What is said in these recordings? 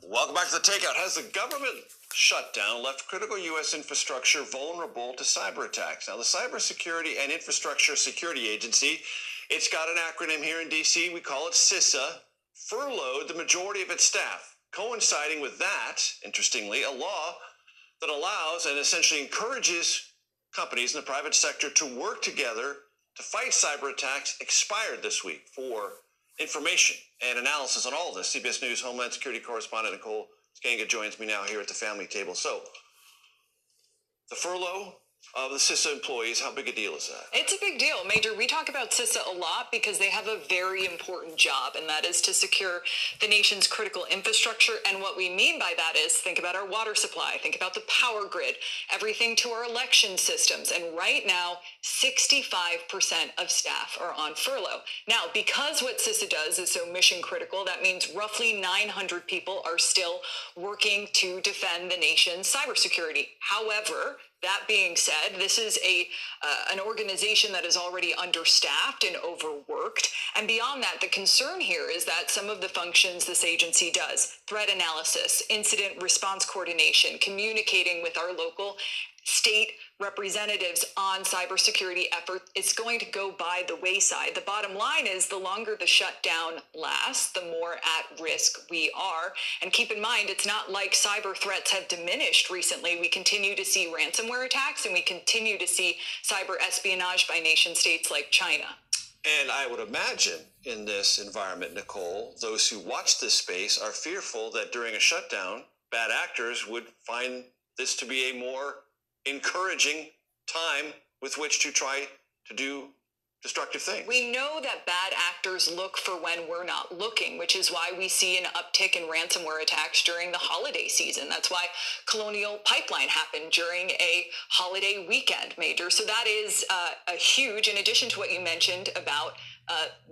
Welcome back to the Takeout. Has the government shutdown left critical U.S. infrastructure vulnerable to cyber attacks? Now, the Cybersecurity and Infrastructure Security Agency, it's got an acronym here in D.C. We call it CISA, furloughed the majority of its staff. Coinciding with that, interestingly, a law that allows and essentially encourages companies in the private sector to work together to fight cyber attacks expired this week. For information and analysis on all of this, CBS News Homeland Security correspondent Nicole Skanga joins me now here at the family table. So, the furlough of the CISA employees, how big a deal is that? It's a big deal, Major. We talk about CISA a lot because they have a very important job, and that is to secure the nation's critical infrastructure. And what we mean by that is think about our water supply, think about the power grid, everything to our election systems. And right now, 65% of staff are on furlough. Now, because what CISA does is so mission critical, that means roughly 900 people are still working to defend the nation's cybersecurity. However, that being said, this is an organization that is already understaffed and overworked. And beyond that, the concern here is that some of the functions this agency does, threat analysis, incident response coordination, communicating with our local state representatives on cybersecurity efforts, it's going to go by the wayside. The bottom line is the longer the shutdown lasts, the more at risk we are. And keep in mind, it's not like cyber threats have diminished recently. We continue to see ransomware attacks, and we continue to see cyber espionage by nation states like China. And I would imagine in this environment, Nicole, those who watch this space are fearful that during a shutdown, bad actors would find this to be a more encouraging time with which to try to do destructive things. We know that bad actors look for when we're not looking, which is why we see an uptick in ransomware attacks during the holiday season. That's why Colonial Pipeline happened during a holiday weekend, Major. So that is a huge, in addition to what you mentioned about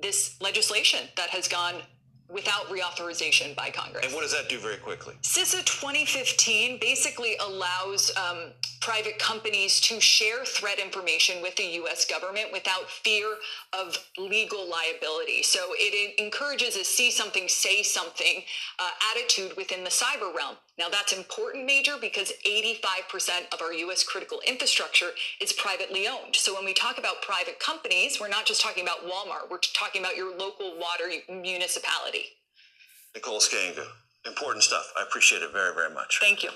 this legislation that has gone without reauthorization by Congress. And what does that do very quickly? CISA 2015 basically allows private companies to share threat information with the U.S. government without fear of legal liability. So it encourages a see something, say something attitude within the cyber realm. Now, that's important, Major, because 85% of our U.S. critical infrastructure is privately owned. So when we talk about private companies, we're not just talking about Walmart. We're talking about your local water municipality. Nicole Skanga, important stuff. I appreciate it very, very much. Thank you.